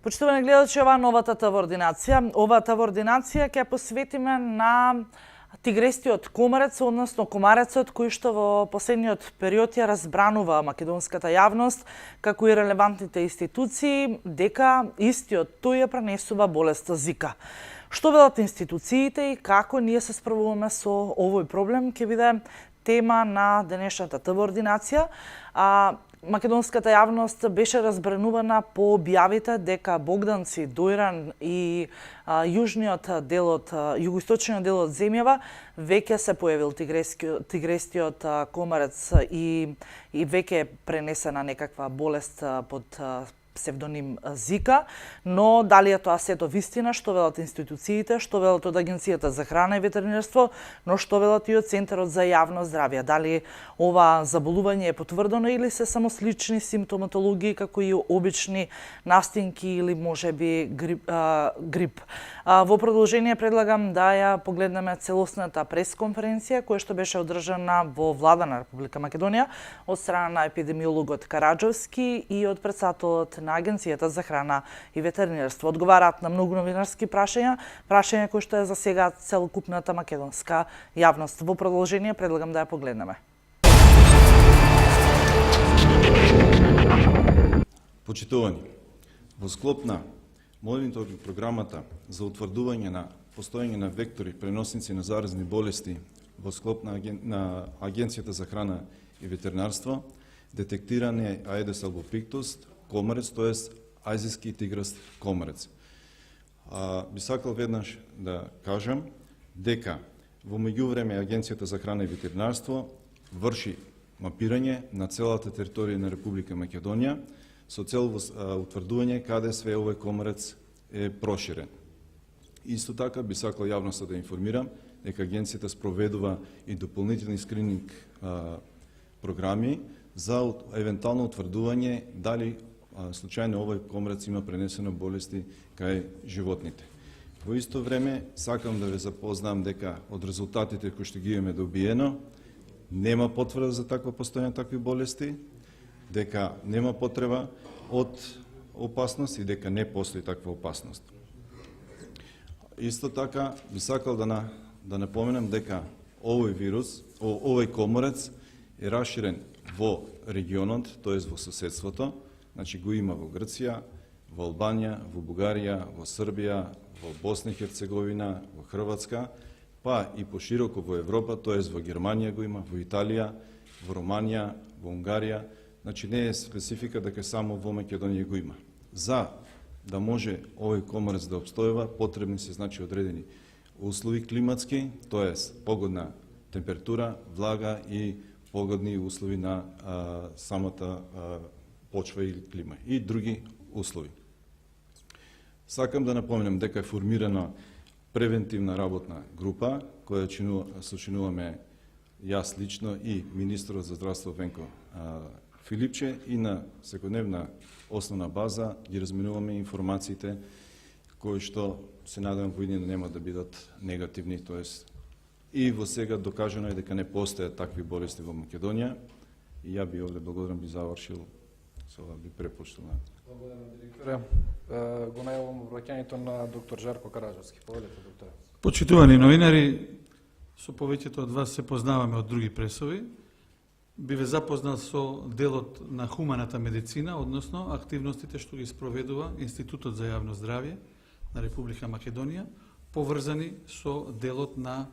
Почитувани гледачи, ова новата ТВ-ординација. Оваа ТВ-ординација ќе посветиме на тигрестиот комарец, односно комарецот кој што во последниот период ја разбранува македонската јавност, како и релевантните институции, дека истиот тој ја пренесува болеста Зика. Што велат институциите и како ние се справуваме со овој проблем ќе биде тема на денешната ТВ-ординација. Македонската јавност беше разбранувана по објавите дека Богданци, Дојран и јужниот дел од југоисточниот дел од земјава веќе се појавил тигрестиот комарец и веќе пренесена некаква болест под псевдоним Зика, но дали е тоа сето вистина, што велат институциите, што велат од Агенцијата за храна и ветеринарство, но што велат и од Центарот за јавно здравје. Дали ова заболување е потврдено или се само слични симптоматологии како и обични настинки или можеби грип. Во продолжение предлагам да ја погледнеме целосната пресконференција која што беше одржана во Влада на Република Македонија од страна на епидемиологот Караджовски и од претседателот на Агенцијата за храна и ветеринарство. Одговараат на многу новинарски прашања кои што ја засегаат целокупната македонска јавност. Во продолжение предлагам да ја погледнеме. Почитувани, во склоп на мониторинг програмата за утврдување на постоење на вектори преносници на заразни болести во склоп на Агенцијата за храна и ветеринарство, детектиран е Аедес албопиктус комарец, тоест азиски тиграст комарец. Би сакал веднаш да кажам дека во меѓувреме Агенцијата за храна и ветеринарство врши мапирање на целата територија на Република Македонија со цел утврдување каде све овој комарец е проширен. Исто така би сакал јавноста да информирам дека агенцијата спроведува и дополнителни скрининг програми за евентуално утврдување дали случајно овој комарец има пренесено болести кај животните. Во исто време сакам да ве запознам дека од резултатите кои што ги имаме добиено нема потврда за такво постојање такви болести, дека нема потреба од опасност и дека не постои таква опасност. Исто така би сакал да напоменам дека овој вирус, овој комарец е расширен во регионот, тоест во соседството, значи го има во Грција, во Албанија, во Бугарија, во Србија, во Босна и Херцеговина, во Хрватска, па и пошироко во Европа, тоест во Германија го има, во Италија, во Романија, во Унгарија. Значи не е специфика дека само во Македонија го има. За да може овој комарец да обстојува, потребни се значи одредени услови климатски, тоест погодна температура, влага и погодни услови на самата почва или клима и други услови. Сакам да напоменам дека е формирана превентивна работна група која сочинуваме јас лично и министерот за здравство Венко Филипче и на секојдневна основна база ги разменуваме информациите кои што се надевам во иднина нема да бидат негативни, тоест и во сега докажано е дека не постојат такви болести во Македонија и ја би овде благодарам би завршил со ова би препуштил на. Благодарам директоре. Го најавам обраќањето на доктор Жарко Караджовски. Повелете, докторе. Почитувани новинари, со повеќето од вас се познаваме од други пресови. Би ве запознал со делот на хуманата медицина, односно активностите што ги спроведува Институтот за јавно здравје на Република Македонија, поврзани со делот на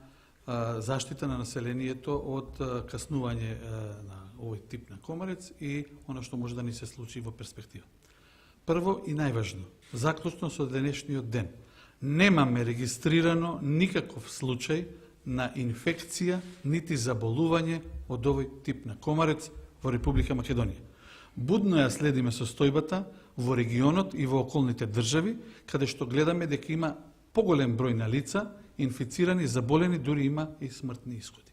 заштита на населението од каснување на овој тип на комарец и оно што може да ни се случи во перспектива. Прво и најважно, заклучно со денешниот ден, немаме регистрирано никаков случај на инфекција нити заболување од овој тип на комарец во Република Македонија. Будно ја следиме состојбата во регионот и во околните држави, каде што гледаме дека има поголем број на лица инфицирани, заболени, дури има и смртни исходи.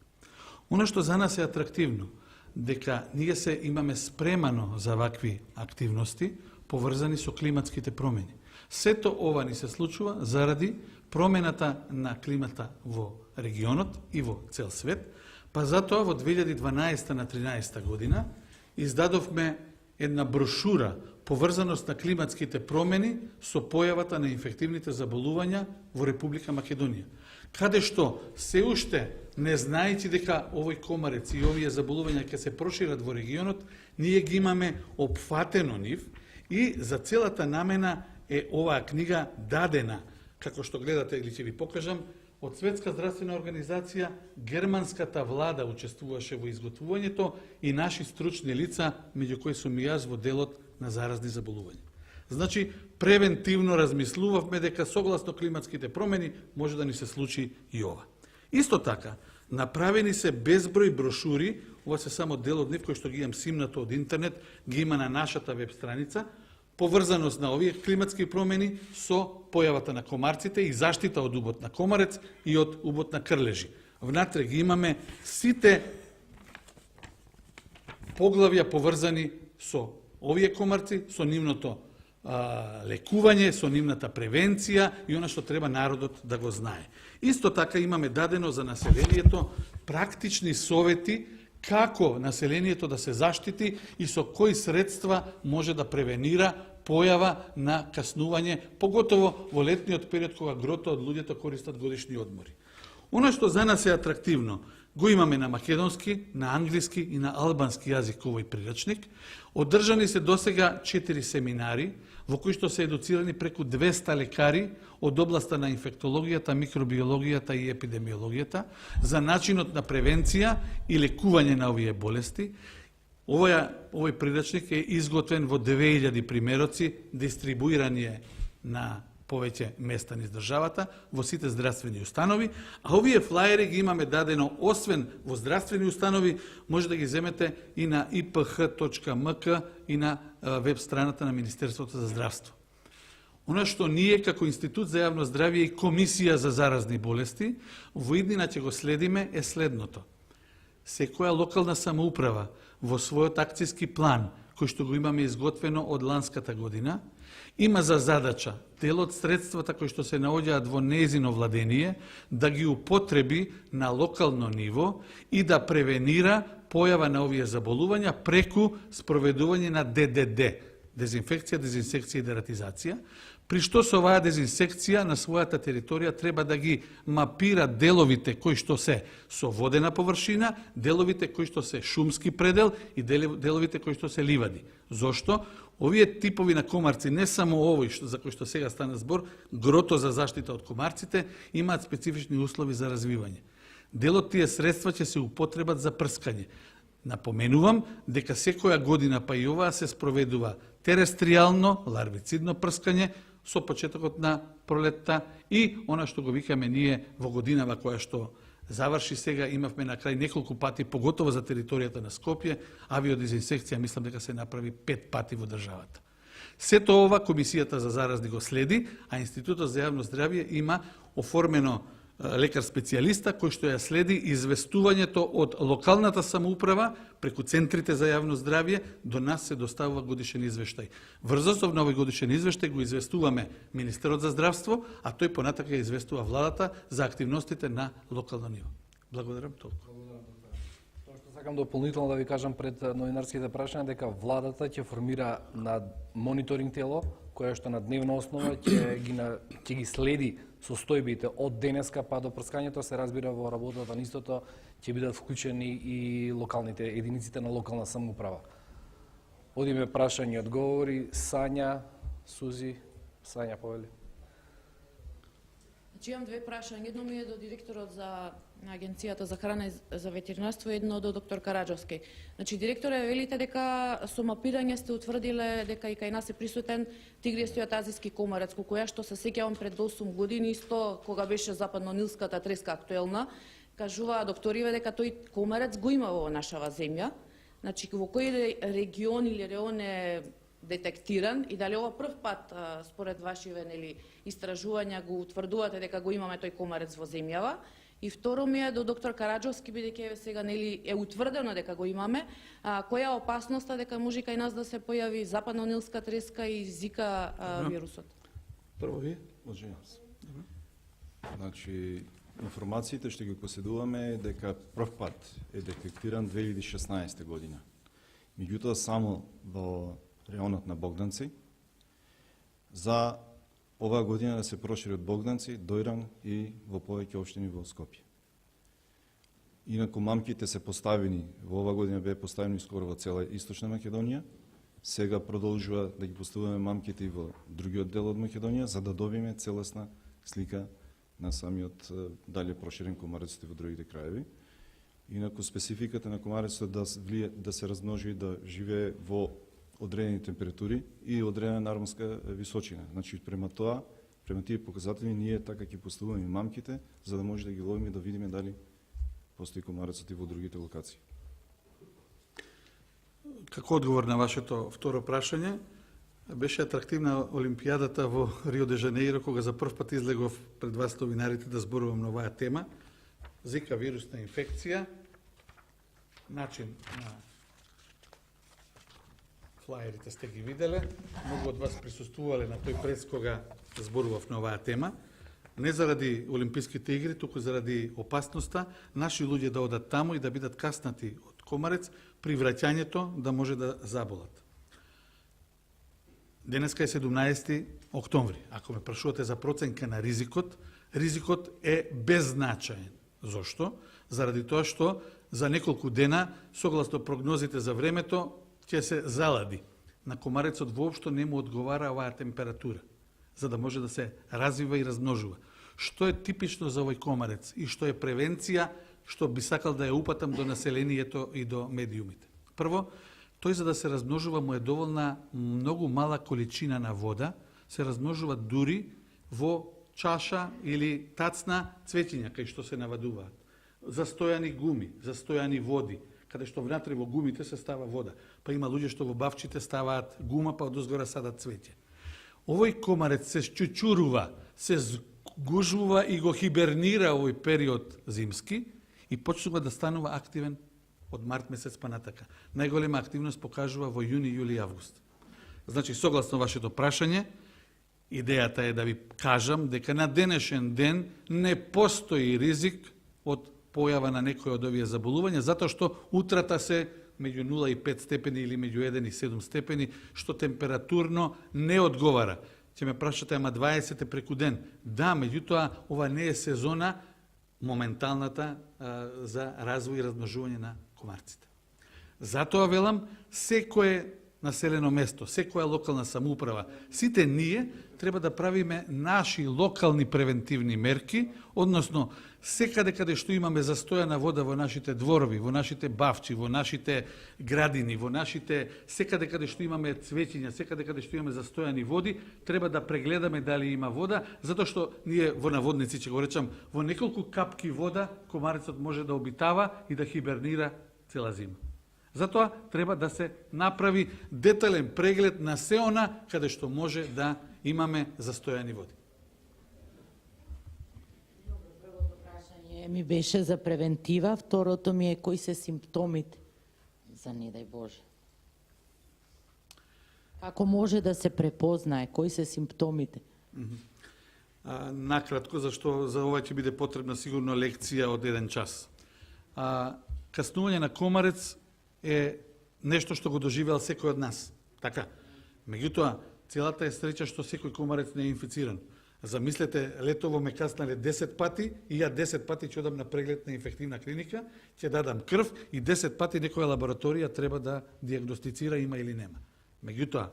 Оно што за нас е атрактивно, дека ние се имаме спремано за вакви активности, поврзани со климатските промени. Сето ова ни се случува заради промената на климата во регионот и во цел свет, па затоа во 2012 на 2013 година издадовме една брошура поврзаност на климатските промени со појавата на инфективните заболувања во Република Македонија. Каде што се уште не знаејќи дека овој комарец и овие заболувања ќе се прошират во регионот, ние ги имаме опфатено нив и за целата намена е оваа книга дадена, како што гледате или ќе ви покажам, од Светска здравствена организација, германската влада учествуваше во изготвувањето и наши стручни лица, меѓу кои сум и јас во делот на заразни заболувања. Значи, превентивно размислувавме дека согласно климатските промени може да ни се случи и ова. Исто така, направени се безброј брошури, ова се само дел од нив кои што ги имам симнато од интернет, ги има на нашата веб страница, поврзаност на овие климатски промени со појавата на комарците и заштита од убот на комарец и од убот на крлежи. Внатре ги имаме сите поглавја поврзани со овие комарци, со нивното лекување, со нивната превенција и она што треба народот да го знае. Исто така имаме дадено за населението практични совети како населението да се заштити и со кои средства може да превенира појава на каснување, поготово во летниот период кога грото од луѓето користат годишни одмори. Оно што за нас е атрактивно, го имаме на македонски, на англиски и на албански јазик овој прирачник. Одржани се досега 4 семинари, во кои што се едуцирани преку 200 лекари од областа на инфектологијата, микробиологијата и епидемиологијата за начинот на превенција и лекување на овие болести. Овој прирачник е изготвен во 2000 примероци, дистрибуиран е на повеќе места низ државата, во сите здравствени установи, а овие флаери ги имаме дадено, освен во здравствени установи, може да ги земете и на iph.mk и на веб страната на Министерството за здравство. Оно што ние како Институт за јавно здравје и Комисија за заразни болести во иднина ќе го следиме е следното. Секоја локална самоуправа во својот акцијски план, кој што го имаме изготвено од ланската година, има за задача дел од средствата кои што се наоѓаат во нејзино владение да ги употреби на локално ниво и да превенира појава на овие заболувања преку спроведување на ДДД, дезинфекција, дезинсекција и дератизација, при што со оваа дезинсекција на својата територија треба да ги мапира деловите кои што се со водена површина, деловите кои што се шумски предел и деловите кои што се ливади. Зошто? Овие типови на комарци, не само овој за кој што сега стана збор, грото за заштита од комарците, имаат специфични услови за развивање. Дел од тие средства ќе се употребат за прскање. Напоменувам дека секоја година, па и оваа, се спроведува терестријално, ларвицидно прскање со почетокот на пролетта и она што го викаме ние во годинава која што заврши сега, имавме на крај неколку пати, поготово за територијата на Скопје, авиодезинсекција мислам дека се направи 5 пати во државата. Сето ова Комисијата за заразни го следи, а Институтот за јавно здравје има оформено лекар специјалиста кој што ја следи известувањето од локалната самоуправа преку центрите за јавно здравје, до нас се доставува годишен извештај. Врз основ на овој годишен извештај го известуваме Министерот за здравство, а тој понатака ја известува владата за активностите на локално ниво. Благодарам толку. Тоа што сакам дополнително да ви кажам пред новинарските прашања дека владата ќе формира на мониторинг тело која што на дневна основа ќе ги следи состојбите од денеска па до прскањето, се разбира во работата на истото ќе бидат вклучени и локалните единиците на локална самоуправа. Одиме прашања и одговори. Сања, Сузи, Сања повели. Значи имам две прашања. Едно ми е до директорот за Агенцијата за храна и за ветеринарство, едно до доктор Караджовски. Значи директоре, велите дека со мапирање сте утврдиле дека и кај нас е присутен тигриестиот азиски комарец, која што се сеќавам пред 8 години, исто кога беше западно-нилската треска актуелна, кажуваа докториве дека тој комарец го има во нашава земја. Значи во кој регион или реон е детектиран и дали ова прв пат според вашиве истражувања го утврдувате дека го имаме тој комарец во земјава? И второ ми е до доктор Караджовски, бидејќи сега е утврдено дека го имаме, која е опасноста дека може кај нас да се појави западно-нилска треска и зика вирусот? Прво вие? Можеме се. Значи, информациите што ги поседуваме е дека прв пат е детектиран 2016 година. Меѓутоа, само во реонот на Богданци, за оваа година да се прошири од Богданци, Дојран и во повеќе општини во Скопје. Инаку мамките се поставени, во оваа година беа поставени скоро во цела Источна Македонија, сега продолжува да ги поставуваме мамките и во другиот дел од Македонија, за да добиеме целесна слика на самиот далje проширен комарецот и во другите краеви. Инаку спецификата на комарецот да се размножи и да живее во одредени температури и одредена нормалска височина. Значи, према тие показатели, ние така ќе поставуваме мамките, за да може да ги ловиме и да видиме дали постои комарецот и во другите локации. Како одговор на вашето второ прашање, беше атрактивна Олимпијадата во Рио де Жанеиро, кога за прв пат излегов пред вас новинарите да зборувам на оваа тема. Зика вирусна инфекција, начин на флаерите сте ги виделе, многу од вас присуствувале на тој прес кога зборував на оваа тема. Не заради Олимписките игри, туку заради опасноста наши луѓе да одат таму и да бидат каснати од комарец при враќањето да може да заболат. Денеска е 17 октомври. Ако ме прашувате за проценка на ризикот, ризикот е беззначаен. Зошто? Заради тоа што за неколку дена, согласно прогнозите за времето, ќе се залади. На комарецот воопшто не му одговара оваа температура, за да може да се развива и размножува. Што е типично за овој комарец и што е превенција, што би сакал да ја упатам до населението и до медиумите. Прво, тој за да се размножува му е доволна многу мала количина на вода, се размножува дури во чаша или тацна цветиња кај што се навадуваат. Застојани гуми, застојани води, каде што внатре во гумите се става вода. Па има луѓе што во бавчите ставаат гума, па одозгора садат цвеќе. Овој комарец се чучурува, се згужува и го хибернира овој период зимски и почнува да станува активен од март месец па натака. Најголема активност покажува во јуни, јули и август. Значи, согласно вашето прашање, идејата е да ви кажам дека на денешен ден не постои ризик од појава на некој од овие заболувања, затоа што утрата се меѓу 0 и 5 степени или меѓу 1 и 7 степени, што температурно не одговара. Ќе ме прашате, ама 20 преку ден. Да, меѓутоа, ова не е сезона моменталната за развој и размножување на комарците. Затоа велам, секое населено место, секоја локална самоуправа, сите ние треба да правиме наши локални превентивни мерки, односно секаде каде што имаме застојана вода во нашите дворови, во нашите бавчи, во нашите градини, во нашите секаде каде што имаме цвеќиња, секаде каде што имаме застојани води, треба да прегледаме дали има вода, затоа што ние во наводници, ќе го речам, во неколку капки вода комарецот може да обитава и да хибернира цела зима. Затоа треба да се направи детален преглед на се она каде што може да имаме застојани води. Првото прашање ми беше за превентива, второто ми е кои се симптомите за не дај Боже. Како може да се препознае кои се симптомите? Накратко, зашто за ова ќе биде потребна сигурно лекција од 1 час. Каснување на комарец е нешто што го доживеал секој од нас. Така. Меѓутоа, целата е среќа што секој комарец не е инфициран. Замислете, летово ме каснале 10 пати и ја 10 пати ќе одам на преглед на инфективна клиника, ќе дадам крв и 10 пати некоја лабораторија треба да диагностицира има или нема. Меѓутоа,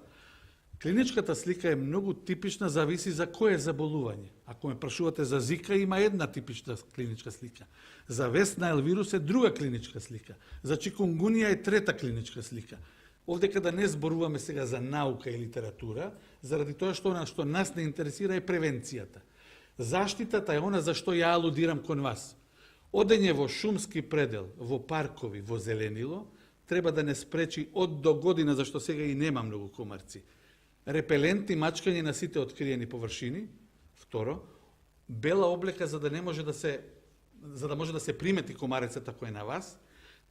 клиничката слика е многу типична, зависи за кое заболување. Ако ме прашувате за Зика, има една типична клиничка слика. За Вест Найл вирус е друга клиничка слика. За чикунгунија е трета клиничка слика. Овде када не зборуваме сега за наука и литература, заради тоа што она што нас не интересира е превенцијата. Заштитата е она за што ја алудирам кон вас. Одење во шумски предел, во паркови, во зеленило, треба да не спречи од до година, зашто сега и нема многу комарци. Репелентни мачкање на сите откриени површини. Второ, бела облека за да не може да може да се примети комарецот ако е на вас.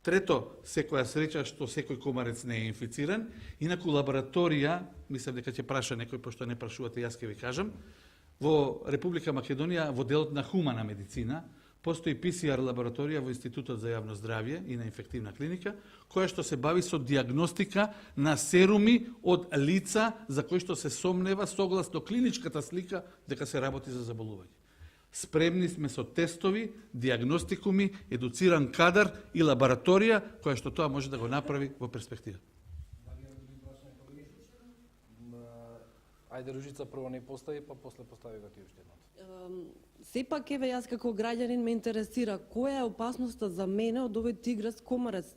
Трето, секоја среќа што секој комарец не е инфициран. Инаку лабораторија, мислам дека ќе праша некој, пошто не прашувате, јас ќе ви кажам, во Република Македонија, во делот на хумана медицина, Постои PCR лабораторија во Институтот за јавно здравје и на инфективна клиника, која што се бави со диагностика на серуми од лица за кои што се сомнева согласно клиничката слика дека се работи за заболување. Спремни сме со тестови, диагностикуми, едуциран кадар и лабораторија која што тоа може да го направи во перспектива. Ајде, Ружица, прво не постави, па после постави го ти уште едно. Сепак, еве, јас како граѓанин ме интересира која е опасноста за мене од овој тиграс комарец.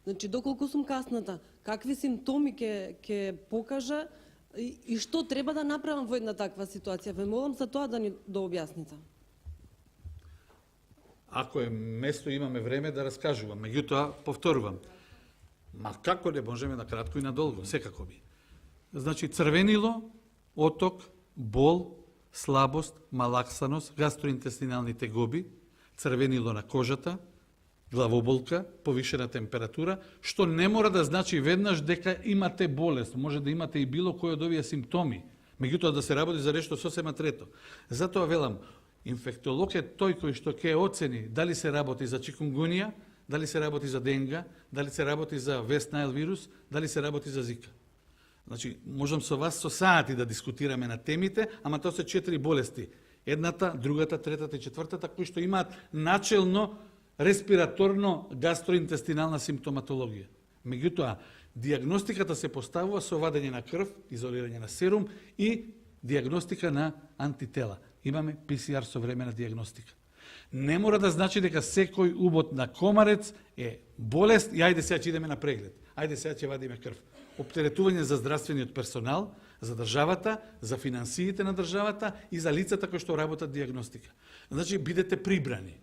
Значи, доколку сум касната, какви симптоми ќе покажа и што треба да направам во една таква ситуација? Ве молам за тоа да ни објасните. Ако е место, имаме време да раскажувам. Меѓутоа, повторувам. Ма како не можеме на кратко и на долго, секако би. Значи, црвенило, оток, бол, слабост, малаксаност, гастроинтестинални тегоби, црвенило на кожата, главоболка, повишена температура, што не мора да значи веднаш дека имате болест, може да имате и било кој од овие симптоми. Меѓутоа да се работи за нешто сосема трето. Затоа велам, инфектолог е тој кој што ќе оцени дали се работи за чикунгунија, дали се работи за денга, дали се работи за Вест Найл вирус, дали се работи за Зика. Значи, можам со вас со сати да дискутираме на темите, ама тоа се 4 болести. Едната, другата, третата и четвртата, кои што имаат начелно респираторно гастроинтестинална симптоматологија. Меѓутоа, диагностиката се поставува со вадење на крв, изолирање на серум и диагностика на антитела. Имаме PCR современа диагностика. Не мора да значи дека секој убод на комарец е болест и ајде сега ќе идеме на преглед. Ајде сега ќе вадиме крв. Оптеретување за здравствениот персонал, за државата, за финансиите на државата и за лицата кои што работат диагностика. Значи, бидете прибрани.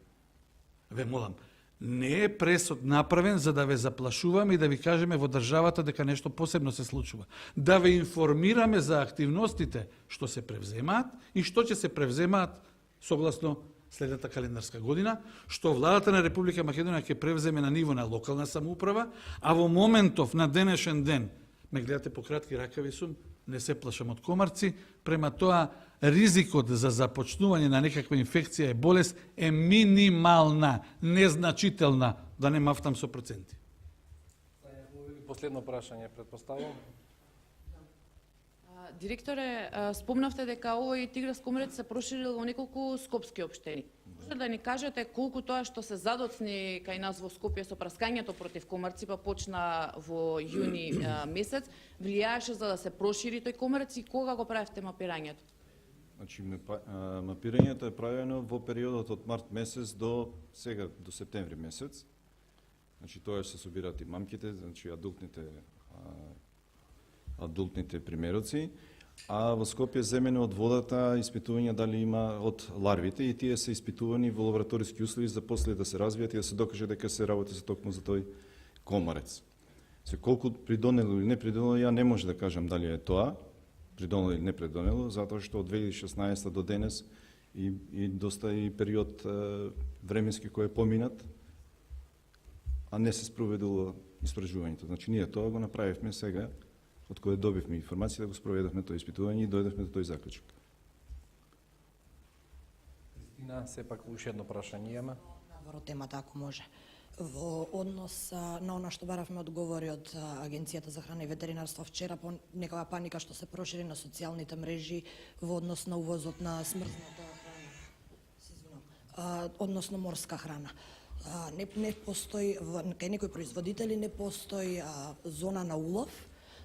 Ве молам, не е пресод направен за да ве заплашуваме и да ви кажеме во државата дека нешто посебно се случува. Да ве информираме за активностите што се превземаат и што ќе се превземаат согласно следната календарска година, што владата на Република Македонија ќе превземе на ниво на локална самоуправа, а во моментов на денешен ден, ме гледате по кратки ракави сум, не се плашам од комарци, према тоа ризикот за започнување на некаква инфекција и болест е минимална, незначителна, да не мафтам со проценти. Последно прашање, предпоставувам. Директоре, спомнавте дека овој тиграс комарец се проширил во неколку скопски општини. Може да ни кажете колку тоа што се задоцни кај нас во Скопје со праскањето против комарци, па почна во јуни месец, влијаеше за да се прошири тој комарец и кога го правевте мапирањето? Значи, мапирањето е правено во периодот од март месец до сега, до септември месец. Значи, тоа се собираат и мамките, значи адултните примероци, а во Скопје земено од водата испитувања дали има од ларвите и тие се испитувани во лабораториски услови за после да се развијат и да се докаже дека се работи за токму за тој комарец. Се колку придонело или не придонело, ја не може да кажам дали е тоа, придонело или не придонело, затоа што од 2016 до денес и доста и период временски кој е поминат, а не се спроведува испражувањето. Значи, ние тоа го направивме сега, од кое добивме информација да го спроведовме тоа испитување и дојдовме до тој заклучок. Кристина, сепак уште едно прашање има. Во темата, ако може. Во однос на она што баравме одговори од Агенцијата за храна и ветеринарство вчера по некава паника што се прошири на социјалните мрежи во однос на увозот на смрзната храна, односно морска храна. Не постои, кај некои производители не постои зона на улов,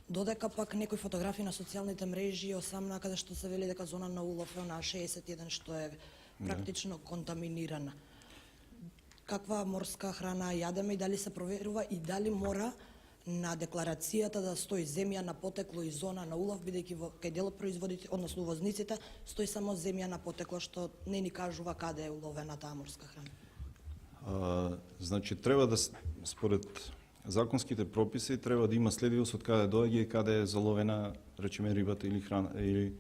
додека пак некои фотографии на социјалните мрежи осамна каде што се вели дека зона на улов е на 61 што е практично контаминирана. Каква морска храна јадеме и дали се проверува и дали мора на декларацијата да стои земја на потекло и зона на улов, бидејќи кај дел производите, односно увозниците, стои само земја на потекло што не ни кажува каде е уловена таа морска храна. Значи, треба да, според законските прописи, треба да има следивост од каде доаѓа и каде е заловена, речеме, рибата или храна или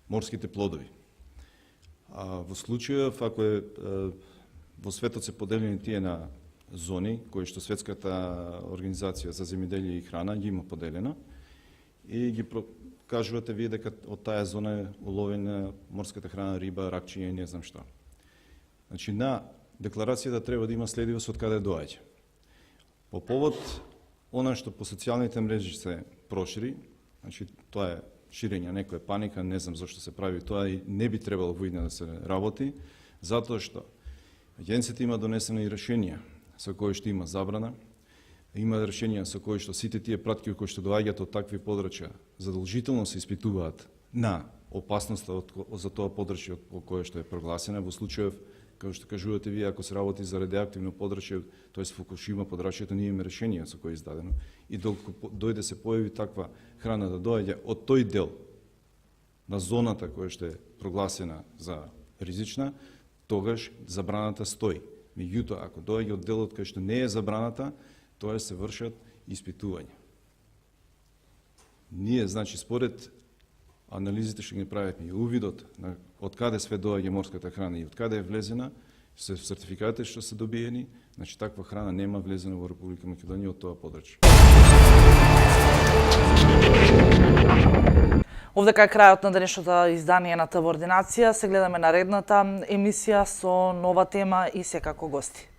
морските плодови. Во случајов, ако е во светот се поделени тие на зони, кои што Светската организација за земјоделие и храна ги има поделено, и ги кажувате вие дека од таа зона е уловена морската храна, риба, ракчиња и не знам што. Значи, на декларацијата треба да има следивост од каде доаѓа. По повод она што по социјалните мрежи се прошири, значи тоа е ширење некоја паника, не знам зашто се прави тоа и не би требало воидна да се работи, затоа што агенцијата има донесени решенија со кои што има забрана, има решенија со кои што сите тие пратки кои што доаѓаат од такви подрачја задолжително се испитуваат на опасноста за тоа подрачје од кое што е прогласена. Во случајов, како што кажувате вие, ако се работи за радиоактивно подрачје, тоест Фукушима подрачјето, ние имаме решение со кое е издадено. И докато дојде се појави таква храна да доаѓа од тој дел на зоната која што е прогласена за ризична, тогаш забраната стои. Меѓутоа, ако доаѓа од делот кај што не е забраната, тоа се вршат испитувања. Ние, значи, според анализите што ги правиме и увидот на од каде све доаѓа морската храна и од каде е влезена, се сертификатите што се добиени, значи таква храна нема влезена во Република Македонија од тоа подрачје. Овдека е крајот на денешното издание на ТВ Ординација. Се гледаме наредната емисија со нова тема и секако гости.